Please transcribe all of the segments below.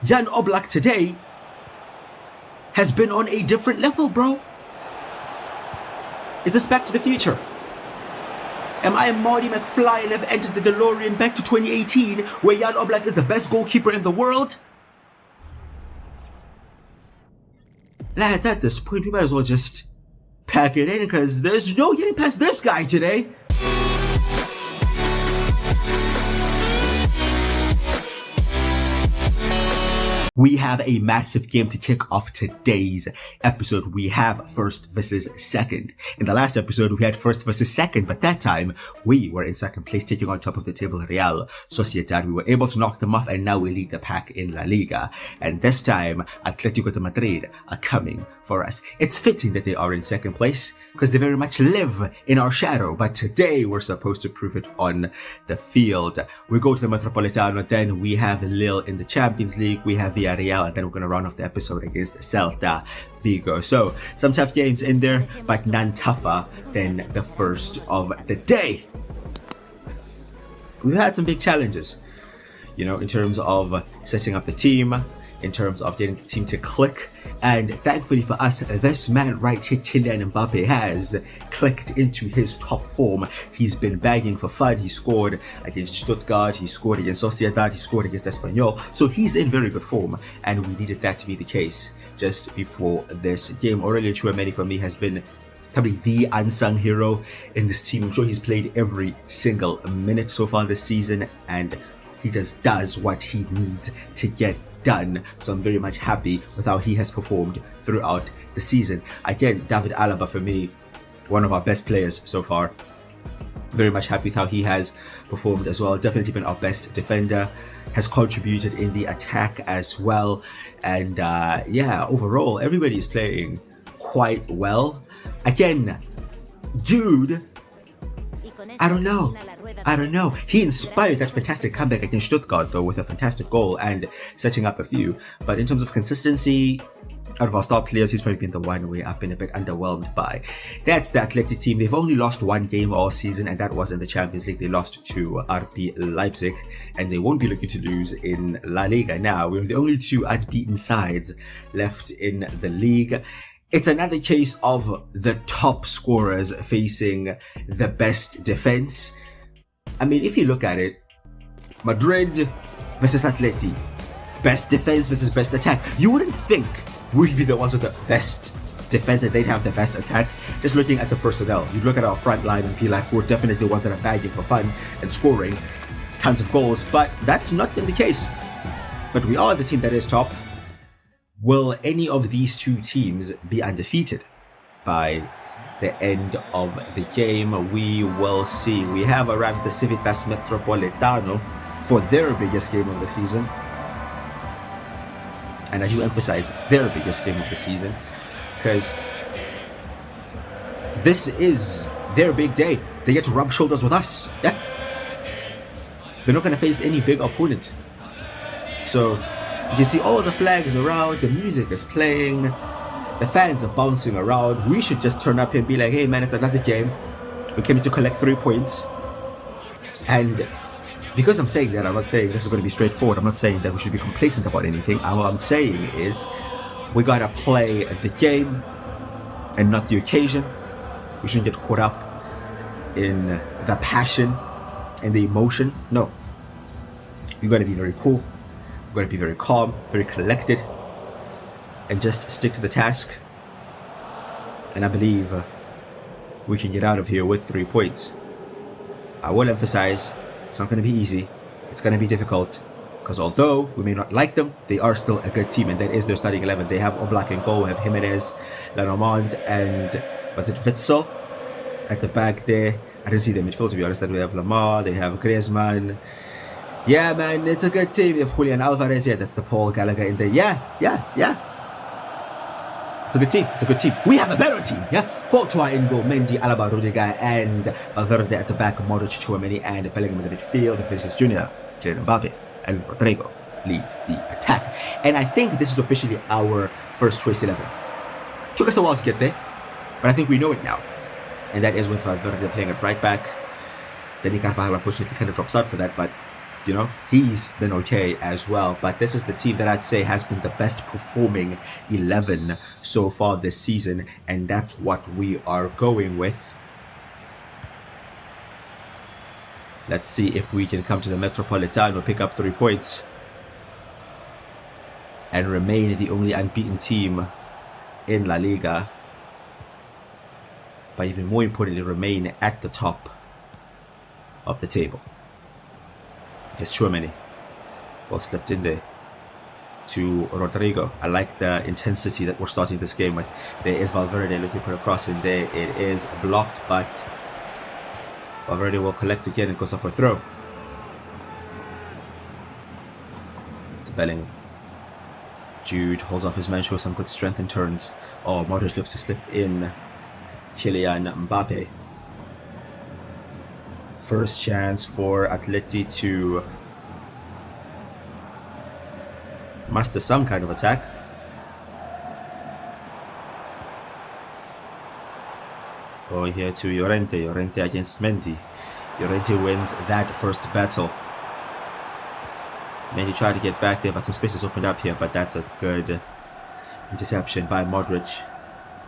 Jan Oblak today has been on a different level, bro. Is this Back to the Future? Am I Marty McFly and have entered the DeLorean back to 2018 where Jan Oblak is the best goalkeeper in the world? Lads, at this point, we might as well just pack it in because there's no getting past this guy today. We have a massive game to kick off today's episode. We have first versus second. In the last episode, we had first versus second, but that time we were in second place, taking on top of the table Real Sociedad. We were able to knock them off, and now we lead the pack in La Liga. And this time, Atletico de Madrid are coming for us. It's fitting that they are in second place because they very much live in our shadow. But today, we're supposed to prove it on the field. We go to the Metropolitano, then we have Lille in the Champions League. We have Villarreal, and then we're going to round off the episode against Celta, Vigo. So some tough games in there, but none tougher than the first of the day. We've had some big challenges, in terms of setting up the team, in terms of getting the team to click. And thankfully for us, this man right here, Kylian Mbappe, has clicked into his top form. He's been bagging for fun. He scored against Stuttgart, he scored against Sociedad, he scored against Espanyol. So he's in very good form, and we needed that to be the case just before this game. Aurelien Tchouameni for me has been probably the unsung hero in this team. I'm sure he's played every single minute so far this season, and he just does what he needs to get done. So I'm very much happy with how he has performed throughout the season. Again, David Alaba for me, one of our best players so far. Very much happy with how he has performed as well. Definitely been our best defender, has contributed in the attack as well. And overall, everybody is playing quite well. Again, Jude, I don't know. He inspired that fantastic comeback against Stuttgart, though, with a fantastic goal and setting up a few. But in terms of consistency, out of our star players, he's probably been the one where I've been a bit underwhelmed by. That's the Atleti team. They've only lost one game all season, and that was in the Champions League. They lost to RB Leipzig, and they won't be looking to lose in La Liga now. We're the only two unbeaten sides left in the league. It's another case of the top scorers facing the best defense. I mean, if you look at it, Madrid versus Atleti, best defense versus best attack. You wouldn't think we'd be the ones with the best defense and they'd have the best attack. Just looking at the personnel, you'd look at our front line and be like, we're definitely the ones that are bagging for fun and scoring tons of goals, but that's not been the case. But we are the team that is top. Will any of these two teams be undefeated by the end of the game? We will see. We have arrived at the Civitas Metropolitano for their biggest game of the season. And I do emphasize their biggest game of the season because this is their big day. They get to rub shoulders with us. Yeah. They're not going to face any big opponent. So you can see all the flags around, the music is playing, the fans are bouncing around. We should just turn up here and be like, hey man, it's another game. We came to collect 3 points. And because I'm saying that, I'm not saying this is going to be straightforward. I'm not saying that we should be complacent about anything. All I'm saying is we got to play the game and not the occasion. We shouldn't get caught up in the passion and the emotion. No. We got to be very cool. We're going to be very calm, very collected, and just stick to the task. And I believe we can get out of here with 3 points. I will emphasize, it's not going to be easy. It's going to be difficult. Because although we may not like them, they are still a good team. And that is their starting 11. They have Oblak and goal, have Jimenez, Lenormand, and was it Witsel at the back there. I didn't see the midfield, to be honest. Then we have Lamar, they have Griezmann. Yeah, man, it's a good team. They have Julian Alvarez. Yeah, that's the Paul Gallagher in there. Yeah. It's a good team. We have a better team. Yeah, Courtois in goal, Mendy, Alaba, Rudiger, and Valverde at the back, Modric, Tchouameni, and Bellingham in the midfield. Vinicius Jr., Kylian Mbappe, and Rodrigo lead the attack. And I think this is officially our first choice 11. Took us a while to get there, but I think we know it now. And that is with Valverde playing at right back. Then Carvajal unfortunately kind of drops out for that, but you know, he's been okay as well. But this is the team that I'd say has been the best performing 11 so far this season, and that's what we are going with. Let's see if we can come to the Metropolitano, pick up 3 points, and remain the only unbeaten team in La Liga. But even more importantly, remain at the top of the table. It's Tchouaméni. Ball slipped in there to Rodrigo. I like the intensity that we're starting this game with. There is Valverde looking for a cross in there. It is blocked, but Valverde will collect again and goes off for throw. To Bellingham. Jude holds off his man, shows some good strength and turns. Oh, Modric looks to slip in. Kylian Mbappe. First chance for Atleti to muster some kind of attack. Oh, here to Llorente. Llorente against Mendy. Llorente wins that first battle. Mendy tried to get back there, but some space is opened up here. But that's a good interception by Modric,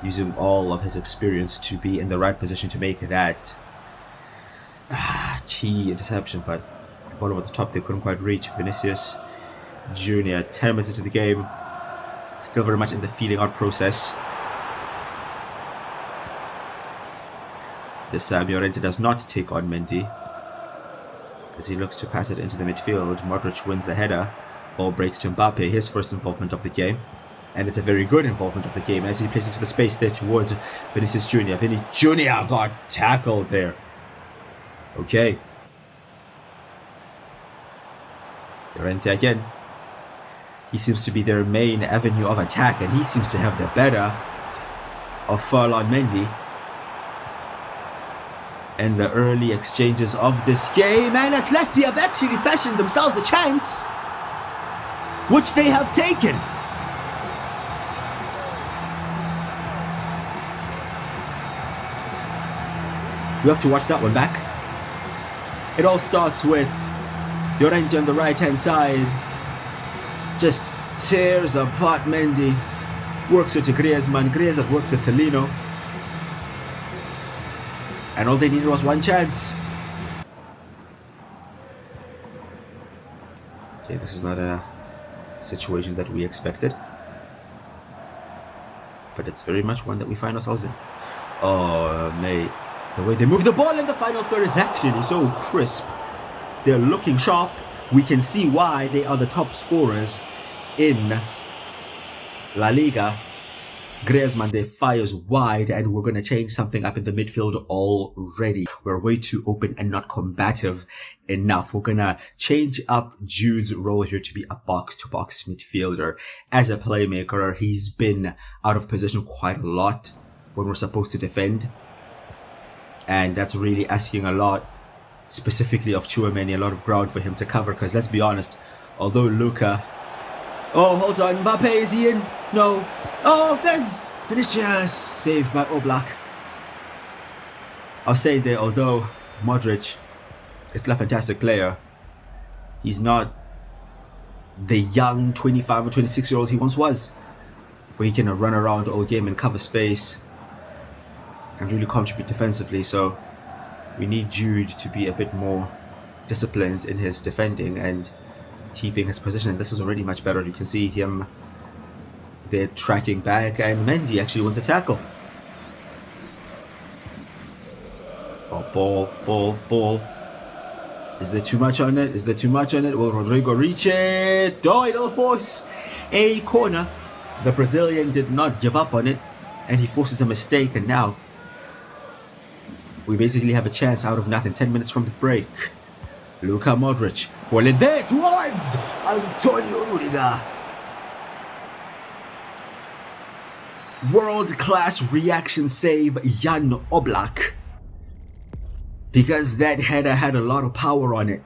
using all of his experience to be in the right position to make that key interception. But the ball over the top, they couldn't quite reach. Vinicius Jr., 10 minutes into the game, still very much in the feeling out process. This time Llorente does not take on Mendy as he looks to pass it into the midfield. Modric wins the header. Ball breaks to Mbappe, his first involvement of the game. And it's a very good involvement of the game as he plays into the space there towards Vinicius Jr. Vinny Jr. got tackled there. Okay. Llorente again. He seems to be their main avenue of attack, and he seems to have the better of Ferland Mendy in the early exchanges of this game. And Atleti have actually fashioned themselves a chance, which they have taken. You have to watch that one back. It all starts with Llorente on the right hand side, just tears apart Mendy, works it to Griezmann, Griezmann works it to Lino, and all they needed was one chance. Okay, this is not a situation that we expected, but it's very much one that we find ourselves in. Oh mate, the way they move the ball in the final third is actually so crisp. They're looking sharp. We can see why they are the top scorers in La Liga. Griezmann there fires wide, and we're going to change something up in the midfield already. We're way too open and not combative enough. We're going to change up Jude's role here to be a box-to-box midfielder. As a playmaker, he's been out of position quite a lot when we're supposed to defend. And that's really asking a lot, specifically of Tchouaméni, a lot of ground for him to cover. Because let's be honest, although Luka... Oh, hold on, Mbappe, is he in? No. Oh, there's Vinicius, saved by Oblak. I'll say there, although Modric is a fantastic player, he's not the young 25 or 26-year-old he once was, where he can run around all game and cover space and really contribute defensively. So we need Jude to be a bit more disciplined in his defending and keeping his position. And this is already much better. You can see him there tracking back, and Mendy actually wins a tackle. Oh, ball. Is there too much on it? Will Rodrigo reach it? Oh, it'll force a corner. The Brazilian did not give up on it, and he forces a mistake, and now we basically have a chance out of nothing. 10 minutes from the break. Luka Modric. Well, in there towards Antonio Rudiger. World-class reaction save, Jan Oblak. Because that header had a lot of power on it.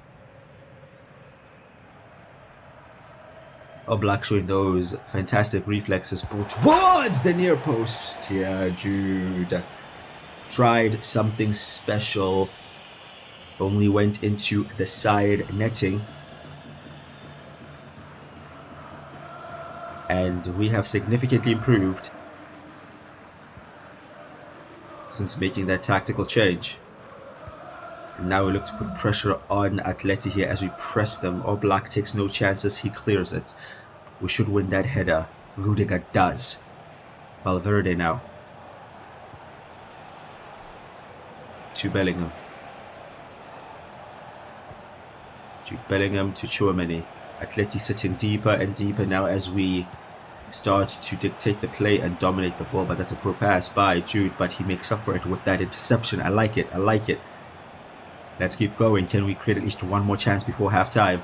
Oblak showing those fantastic reflexes towards the near post. Yeah, Jude tried something special. Only went into the side netting. And we have significantly improved since making that tactical change. And now we look to put pressure on Atleti here as we press them. Oblak takes no chances, he clears it. We should win that header. Rudiger does. Valverde now. To Bellingham. Jude Bellingham to Tchouaméni. Atleti sitting deeper and deeper now as we start to dictate the play and dominate the ball. But that's a poor pass by Jude, but he makes up for it with that interception. I like it. I like it. Let's keep going. Can we create at least one more chance before half-time?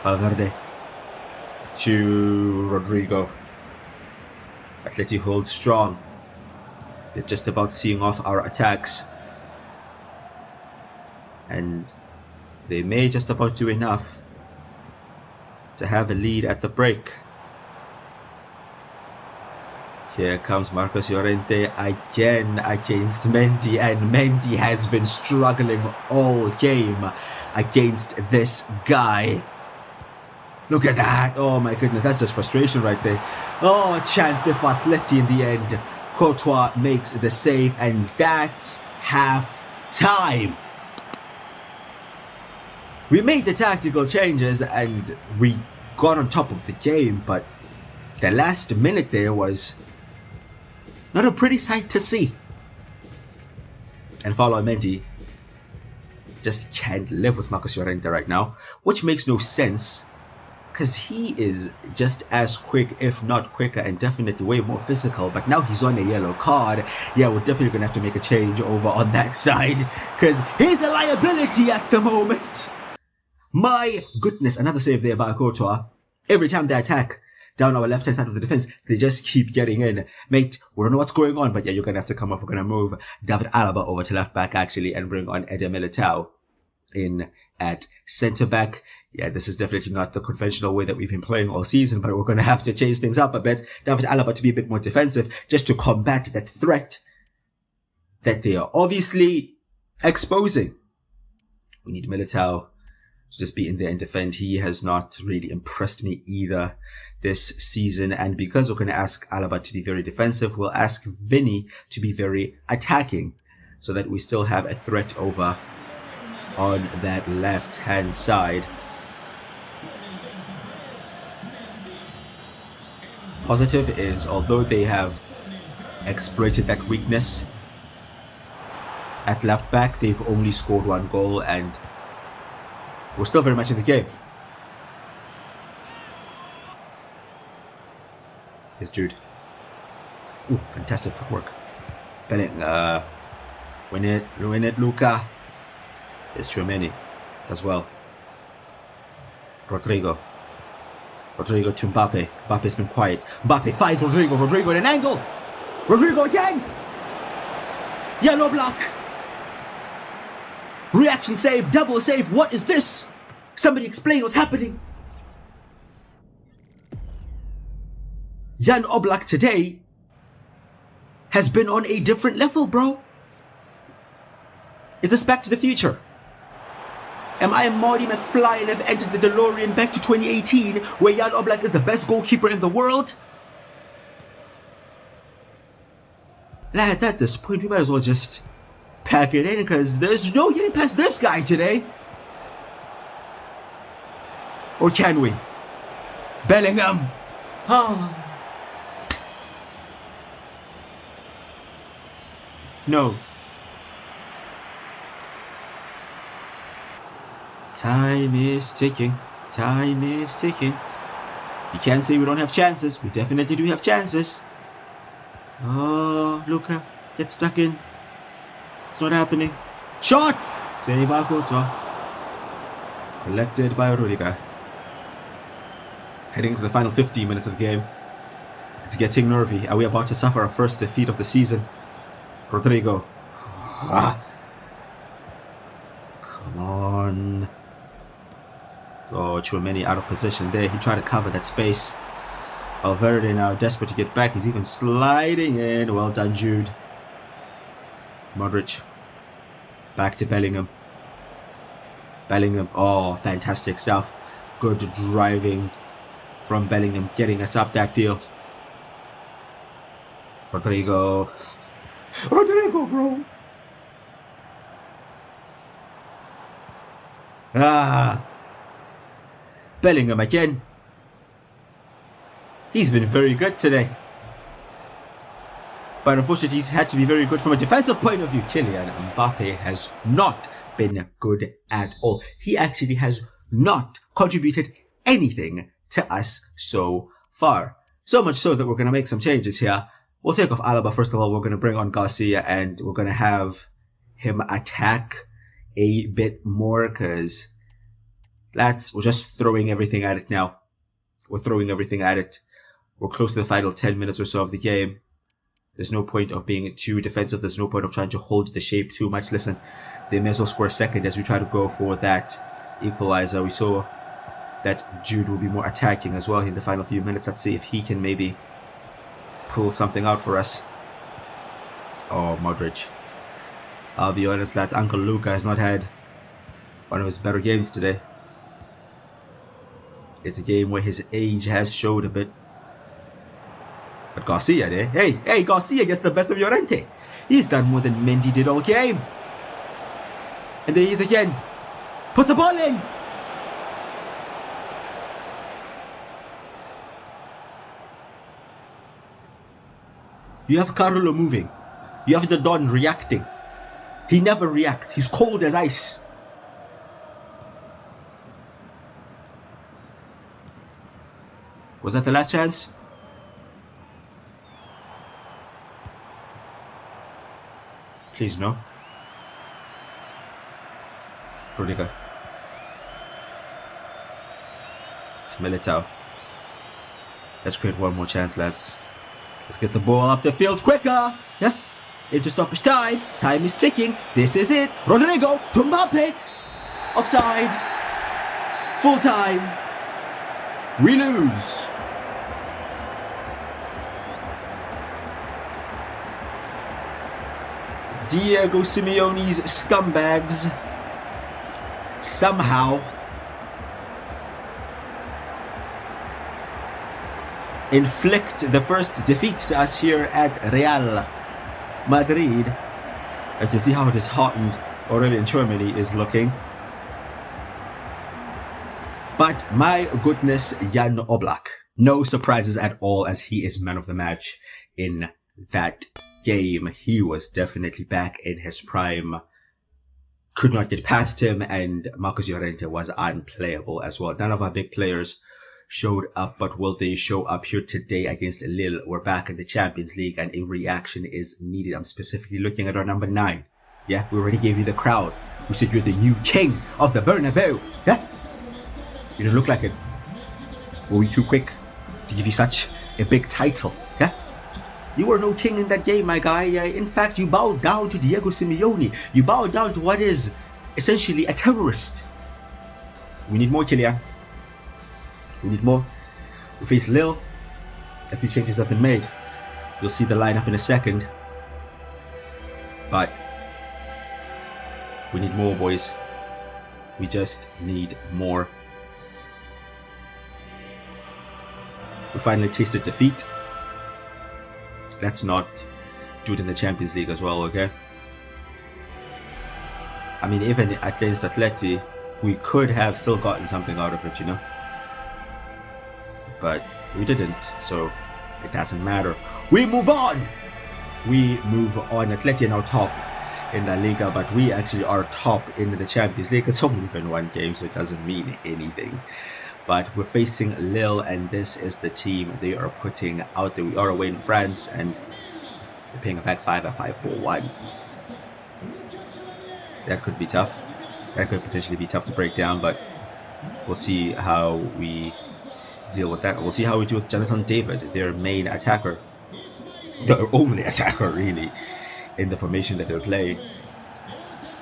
Valverde to Rodrigo. Atleti hold strong. They're just about seeing off our attacks. And they may just about do enough to have a lead at the break. Here comes Marcos Llorente again against Mendy, and Mendy has been struggling all game against this guy. Look at that. Oh my goodness, that's just frustration right there. Oh, chance there for Atleti in the end. Courtois makes the save, and that's half time. We made the tactical changes and we got on top of the game, but the last minute there was not a pretty sight to see. And Paulo Mendy just can't live with Marcos Llorente right now, which makes no sense because he is just as quick, if not quicker, and definitely way more physical. But now he's on a yellow card. Yeah, we're definitely going to have to make a change over on that side because he's a liability at the moment. My goodness, another save there by Courtois. Every time they attack down our left-hand side of the defense, they just keep getting in. Mate, we don't know what's going on, but yeah, you're going to have to come off. We're going to move David Alaba over to left-back, actually, and bring on Eder Militao in at centre-back. Yeah, this is definitely not the conventional way that we've been playing all season, but we're going to have to change things up a bit. David Alaba to be a bit more defensive, just to combat that threat that they are obviously exposing. We need Militao to just be in there and defend. He has not really impressed me either this season, and because we're going to ask Alaba to be very defensive, we'll ask Vinny to be very attacking so that we still have a threat over on that left hand side. Positive is, although they have exploited that weakness at left back, they've only scored one goal and we're still very much in the game. Here's Jude. Ooh, fantastic footwork. Belling, win it, Luca. There's Tchouaméni. Does well. Rodrigo to Mbappe. Mbappe's been quiet. Mbappe finds Rodrigo. Rodrigo in an angle. Rodrigo again. Yellow block. Reaction save, double save. What is this? Somebody explain what's happening. Jan Oblak today has been on a different level, bro. Is this Back to the Future? Am I Marty McFly and have entered the DeLorean back to 2018 where Jan Oblak is the best goalkeeper in the world? Lads, at this point we might as well just pack it in because there's no getting past this guy today. Or can we? Bellingham. Oh. No. Time is ticking. Time is ticking. You can't say we don't have chances. We definitely do have chances. Oh, Luca, get stuck in. It's not happening. Shot! Save by Courtois. Collected by Rudiger. Heading into the final 15 minutes of the game. It's getting nervy. Are we about to suffer our first defeat of the season? Rodrigo. Ah. Come on. Oh, Tchouaméni out of position there. He tried to cover that space. Valverde now desperate to get back. He's even sliding in. Well done, Jude. Modric. Back to Bellingham. Bellingham. Oh, fantastic stuff. Good driving from Bellingham, getting us up that field. Rodrigo, bro. Bellingham again. He's been very good today. But unfortunately, he's had to be very good from a defensive point of view. Kylian Mbappe has not been good at all. He actually has not contributed anything to us so far. So much so that we're going to make some changes here. We'll take off Alaba first of all. We're going to bring on Garcia and we're going to have him attack a bit more because we're just throwing everything at it now. We're throwing everything at it. We're close to the final 10 minutes or so of the game. There's no point of being too defensive. There's no point of trying to hold the shape too much. Listen, they may as well score a second as we try to go for that equalizer. We saw that Jude will be more attacking as well in the final few minutes. Let's see if he can maybe pull something out for us. Oh, Modric. I'll be honest, lads, Uncle Luca has not had one of his better games today. It's a game where his age has showed a bit. But Garcia there, hey, Garcia gets the best of Llorente. He's done more than Mendy did all game. And there he is again. Puts the ball in. You have Carlo moving. You have the Don reacting. He never reacts. He's cold as ice. Was that the last chance? Please no. Rudiger. It's Militao. Let's create one more chance, lads. Let's get the ball up the field quicker. Yeah. Into stoppage time. Time is ticking. This is it. Rodrigo to Mbappe. Offside. Full time. We lose. Diego Simeone's scumbags somehow inflict the first defeat to us here at Real Madrid. I can see how disheartened Aurelien Tchouameni is looking. But my goodness, Jan Oblak. No surprises at all as he is man of the match in that game. He was definitely back in his prime. Could not get past him, and Marcos Llorente was unplayable as well. None of our big players showed up, but will they show up here today against Lille? We're back in the Champions League and a reaction is needed. I'm specifically looking at our number 9. Yeah, we already gave you the crowd. We said you're the new king of the Bernabeu. Yeah? You don't look like it. Were we too quick to give you such a big title? Yeah? You were no king in that game, my guy. In fact, you bowed down to Diego Simeone. You bowed down to what is essentially a terrorist. We need more, Kylian. We need more. We face Lille. A few changes have been made. You'll see the lineup in a second. But we need more, boys. We just need more. We finally tasted defeat. Let's not do it in the Champions League as well, okay? I mean, even against Atleti, we could have still gotten something out of it, you know? But we didn't, so it doesn't matter. We move on! We move on. Atleti are now top in La Liga, but we actually are top in the Champions League. It's only been one game, so it doesn't mean anything. But we're facing Lille, and this is the team they are putting out there. We are away in France, and they're paying a back 5 at 5-4-1. That could be tough. That could potentially be tough to break down, but we'll see how we deal with that. We'll see how we do with Jonathan David, their main attacker. Their only attacker, really, in the formation that they're playing.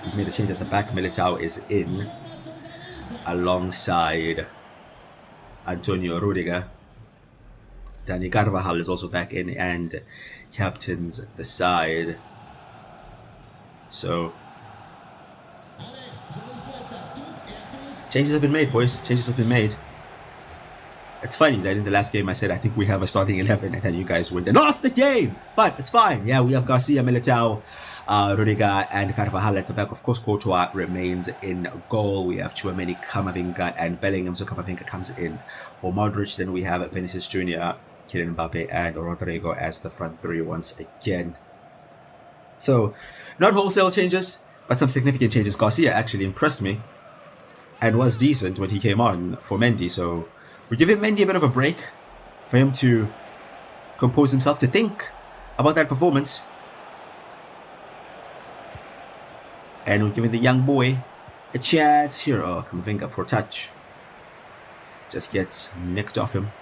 We've made a change at the back. Militao is in alongside Antonio Rudiger. Dani Carvajal is also back in and captains the side. So changes have been made, boys. Changes have been made. It's funny that in the last game I said I think we have a starting 11 and then you guys win and lost the game. But it's fine. Yeah, we have Garcia, Militao, Rudiger and Carvajal at the back. Of course, Courtois remains in goal. We have Tchouameni, Camavinga and Bellingham. So Camavinga comes in for Modric. Then we have Vinicius Jr., Kylian Mbappe and Rodrigo as the front three once again. So not wholesale changes, but some significant changes. Garcia actually impressed me and was decent when he came on for Mendy. So we're giving Mendy a bit of a break for him to compose himself, to think about that performance. And we're giving the young boy a chance here. Oh, Camavinga, poor touch. Just gets nicked off him.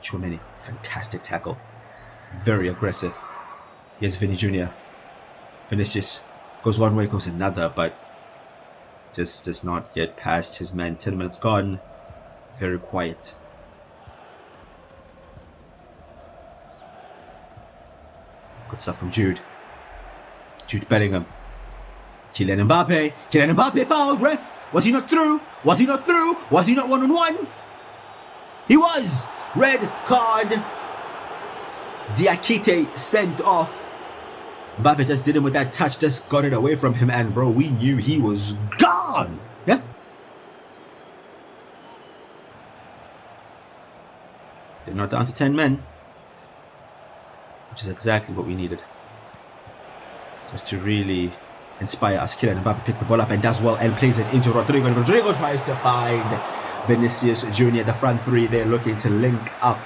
Tchouameni, fantastic tackle. Very aggressive. Here's Vinny Jr. Vinicius goes one way, goes another, but just does not get past his man. 10 minutes gone. Very quiet. Good stuff from Jude. Jude Bellingham. Kylian Mbappe. Kylian Mbappe fouled, ref. Was he not through? Was he not through? Was he not one-on-one? He was. Red card. Diakite sent off. Mbappe just did him with that touch, just got it away from him, and bro, we knew he was gone. Yeah. They're not down to 10 men, which is exactly what we needed. Just to really inspire us. Kylian Mbappe picks the ball up and does well and plays it into Rodrigo. And Rodrigo tries to find Vinicius Jr. The front three, they're looking to link up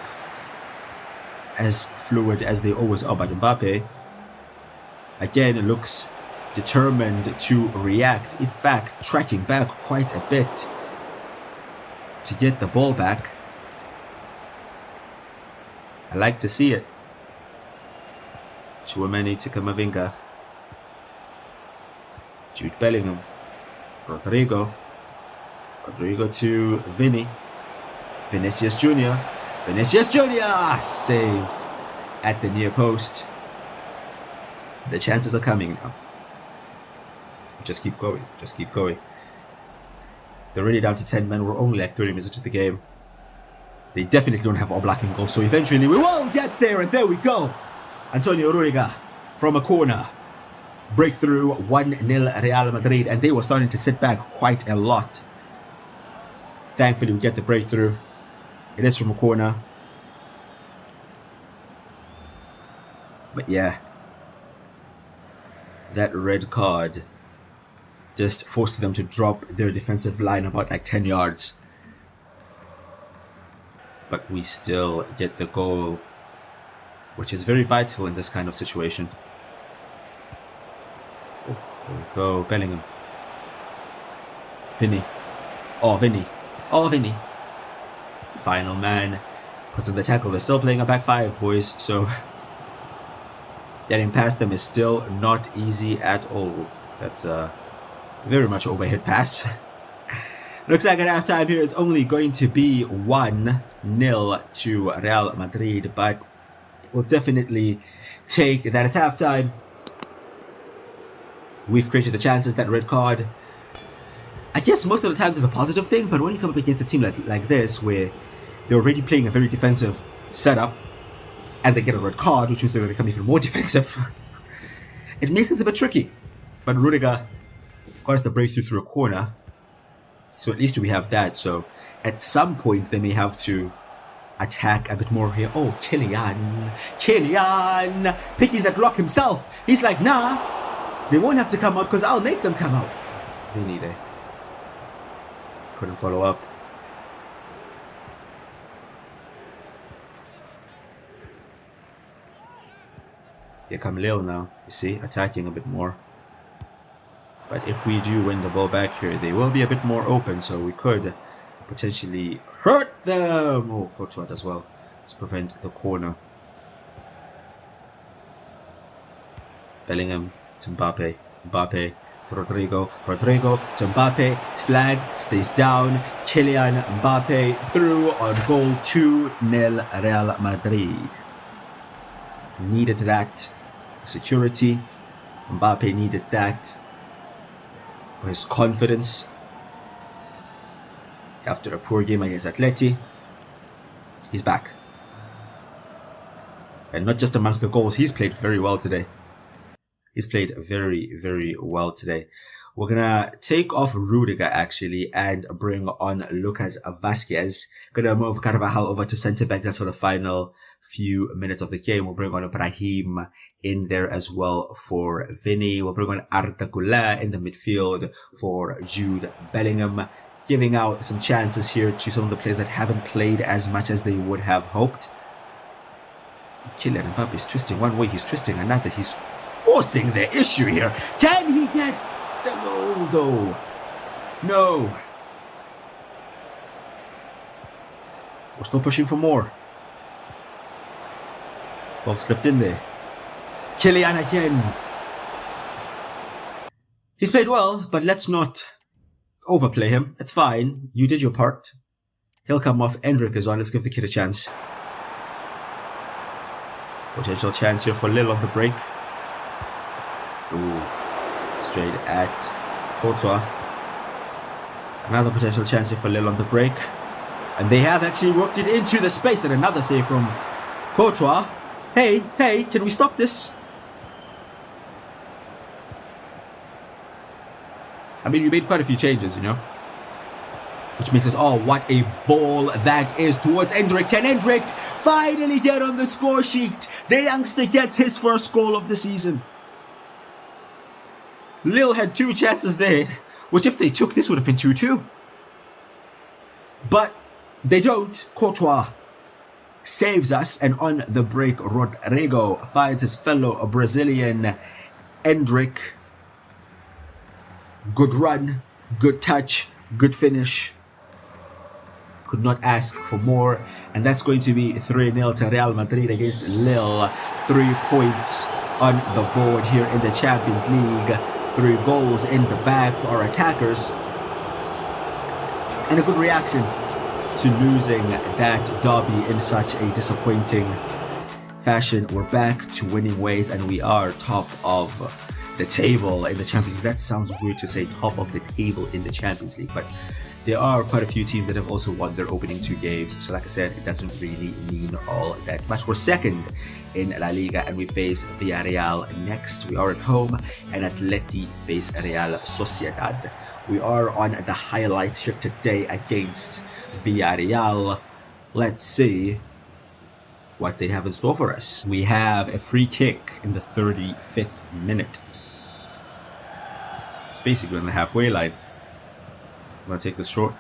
as fluid as they always are. But Mbappe, again, looks determined to react. In fact, tracking back quite a bit to get the ball back. I like to see it. Tchouameni to Camavinga. Jude Bellingham. Rodrigo. Rodrigo to Vinny. Vinicius Jr. Vinicius Jr. saved at the near post. The chances are coming now. Just keep going. Just keep going. They're already down to 10 men. We're only like 30 minutes into the game. They definitely don't have Oblak in goal. So eventually we will get there. And there we go. Antonio Rudiger from a corner. Breakthrough 1-0 Real Madrid. And they were starting to sit back quite a lot. Thankfully we get the breakthrough. It is from a corner. But yeah. That red card just forced them to drop their defensive line about like 10 yards. But we still get the goal, which is very vital in this kind of situation. Oh, there we go. Bellingham. Vinny. Oh, Vinny. Oh, Vinny. Final man puts in the tackle. They're still playing a back five, boys. So getting past them is still not easy at all. That's a very much overhead pass. Looks like at halftime here it's only going to be 1-0 to Real Madrid, but we'll definitely take that at halftime. We've created the chances. That red card, I guess most of the times is a positive thing, but when you come up against a team like this, where they're already playing a very defensive setup, and they get a red card, which means they're going to become even more defensive, it makes it a bit tricky. But Rudiger got us the breakthrough through a corner, so at least we have that. So at some point they may have to attack a bit more here. Oh, Kylian picking that rock himself. He's like, nah, they won't have to come out because I'll make them come out. Vinny there couldn't follow up. Here come Lille now, you see, attacking a bit more. But if we do win the ball back here, they will be a bit more open, so we could potentially hurt them. Oh, Courtois as well to prevent the corner. Bellingham to Mbappe. Mbappe to Rodrigo. Rodrigo to Mbappe. Flag stays down. Kylian Mbappe through on goal. 2-0 Real Madrid. Needed that for security. Mbappe needed that for his confidence. after a poor game against Atleti. He's back. And not just amongst the goals, he's played very well today. He's played very, very well today. We're going to take off Rudiger, actually, and bring on Lucas Vazquez. Going to move Carvajal over to centre-back. That's for the final few minutes of the game. We'll bring on Ibrahim in there as well for Vinny. We'll bring on Arda Güler in the midfield for Jude Bellingham. Giving out some chances here to some of the players that haven't played as much as they would have hoped. Kylian Mbappe is twisting one way, he's twisting another. He's forcing the issue here. Can he get the goal though? No. We're still pushing for more. Ball slipped in there. Kylian again. He's played well, but let's not overplay him. It's fine. You did your part. He'll come off. Endrick is on. Let's give the kid a chance. Potential chance here for Lille on the break. Ooh. Straight at Courtois. Another potential chance here for Lille on the break. And they have actually worked it into the space. And another save from Courtois. Hey, can we stop this? I mean, we made quite a few changes, you know. Which makes it, oh, what a ball that is towards Endrick. Can Endrick finally get on the score sheet? The youngster gets his first goal of the season. Lille had 2 chances there, which if they took, this would have been 2-2. But they don't. Courtois saves us, and on the break, Rodrigo finds his fellow Brazilian Endrick. Good run, good touch, good finish. Could not ask for more. And that's going to be 3-0 to Real Madrid against Lille. 3 points on the board here in the Champions League. 3 goals in the bag for our attackers. And a good reaction to losing that derby in such a disappointing fashion. We're back to winning ways, and we are top of the table in the Champions League. That sounds weird to say top of the table in the Champions League, but there are quite a few teams that have also won their opening 2 games. So like I said, it doesn't really mean all that much. We're second in La Liga, and we face Villarreal next. We are at home, and Atleti face Real Sociedad. We are on the highlights here today against Villarreal. Let's see what they have in store for us. We have a free kick in the 35th minute. It's basically on the halfway line. I'm going to take this short.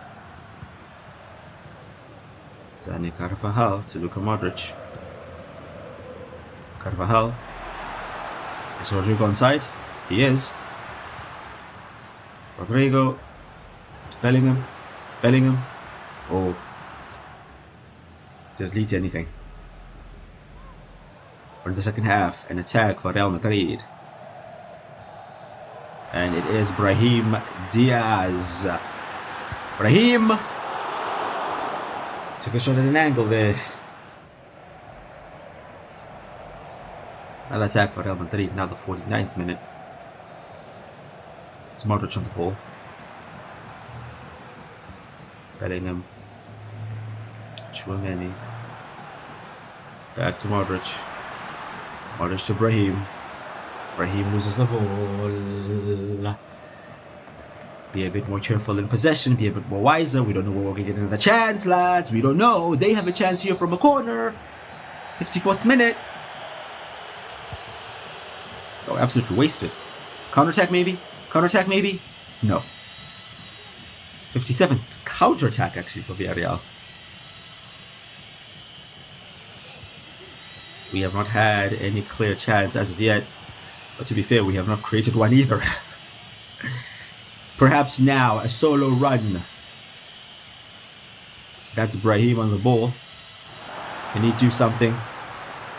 Dani Carvajal to Luka Modric. Carvajal. Is Rodrigo onside? He is. Rodrigo to Bellingham. Bellingham. Oh. Did it lead to anything? For the second half, an attack for Real Madrid. And it is Brahim Diaz. Brahim took a shot at an angle there. Another attack for Real Madrid, now the 49th minute. It's Modric on the ball. Bellingham. Chouameni. Back to Modric. Modric to Brahim. Brahim loses the ball. Be a bit more careful in possession. Be a bit more wiser. We don't know where we're going to get another chance, lads. We don't know. They have a chance here from a corner. 54th minute. Oh, absolutely wasted. Counter-attack maybe? Counter-attack maybe? No. 57th. Counter-attack actually for Villarreal. We have not had any clear chance as of yet. But to be fair, we have not created one either. Perhaps now, a solo run. That's Brahim on the ball. Can he do something?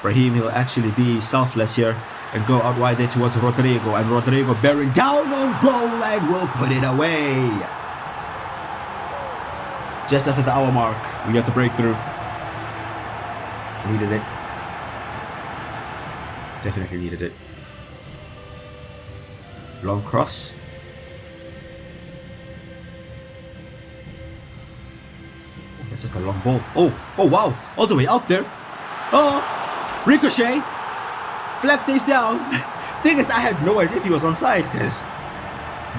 Brahim, he'll actually be selfless here and go out wide there towards Rodrigo. And Rodrigo bearing down on goal and will put it away. Just after the hour mark, we got the breakthrough. Needed it. Definitely needed it. Long cross. It's just a long ball. Oh wow, all the way out there. Oh, ricochet. Flag stays down. Thing is, I had no idea if he was onside because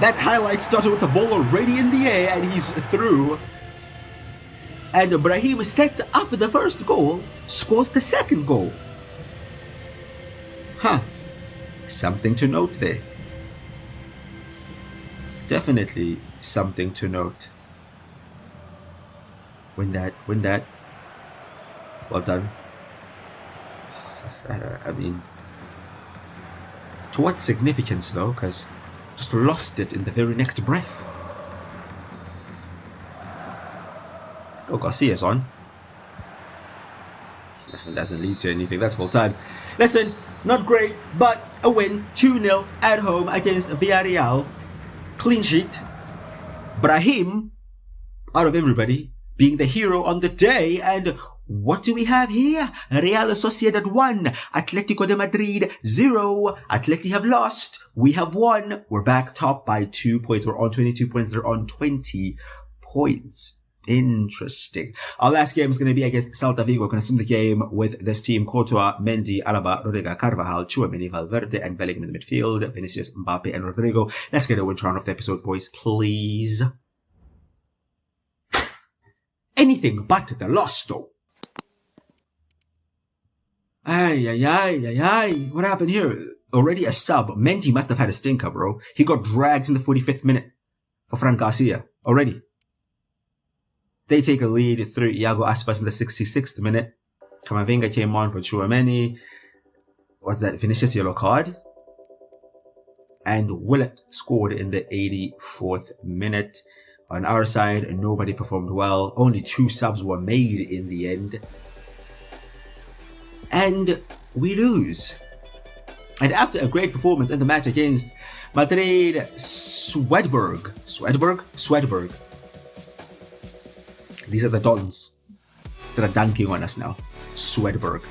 that highlight started with the ball already in the air and he's through. And Brahim sets up the first goal, scores the second goal. Something to note there. Definitely something to note. Win that. Well done. I mean, to what significance though? Because just lost it in the very next breath. Oh, Garcia's on. Doesn't lead to anything. That's full time. Listen, not great, but a win. 2-0 at home against Villarreal. Clean sheet. Brahim, out of everybody, being the hero on the day. And what do we have here? Real Sociedad 1, Atletico de Madrid 0. Atleti have lost. We have won. We're back top by 2 points. We're on 22 points. They're on 20 points. Interesting. Our last game is going to be against Celta Vigo. We're going to sim the game with this team: Courtois, Mendy, Alaba, Rodrigo, Carvajal, Tchouaméni, Valverde, and Bellingham in the midfield. Vinicius, Mbappe, and Rodrigo. Let's get a win round of the episode, boys, please. Anything but the loss, though. What happened here? Already a sub. Mendy must have had a stinker, bro. He got dragged in the 45th minute for Fran Garcia already. They take a lead through Iago Aspas in the 66th minute. Camavinga came on for Tchouaméni. Was that Vinicius yellow card? And Willett scored in the 84th minute. On our side, nobody performed well. Only 2 subs were made in the end. And we lose. And after a great performance in the match against Madrid, Swedberg. These are the Dons that are dunking on us now. Swedberg.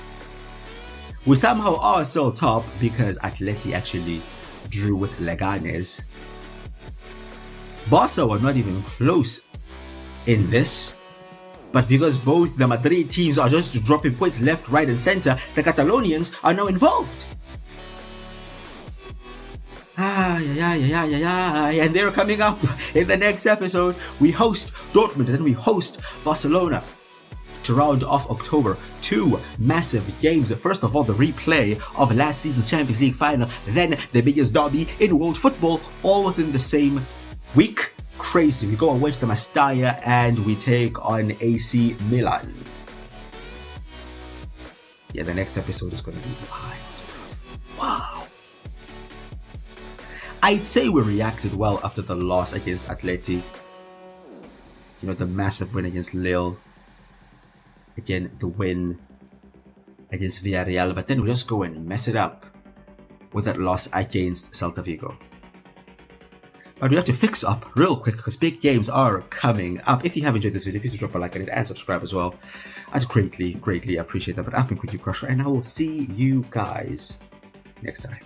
We somehow are still top because Atleti actually drew with Leganes. Barca were not even close in this. But because both the Madrid teams are just dropping points left, right and center, the Catalonians are now involved. And they're coming up in the next episode. We host Dortmund and then we host Barcelona to round off October. 2 massive games. First of all, the replay of last season's Champions League final, then the biggest derby in world football, all within the same week. Crazy. We go away to the Mestalla and we take on AC Milan. Yeah, the next episode is going to be wild. Wow. I'd say we reacted well after the loss against Atleti. You know, the massive win against Lille. Again, the win against Villarreal. But then we just go and mess it up with that loss against Celta Vigo. But we have to fix up real quick because big games are coming up. If you have enjoyed this video, please drop a like on it and subscribe as well. I'd greatly appreciate that. But I've been Quickie Crusher and I will see you guys next time.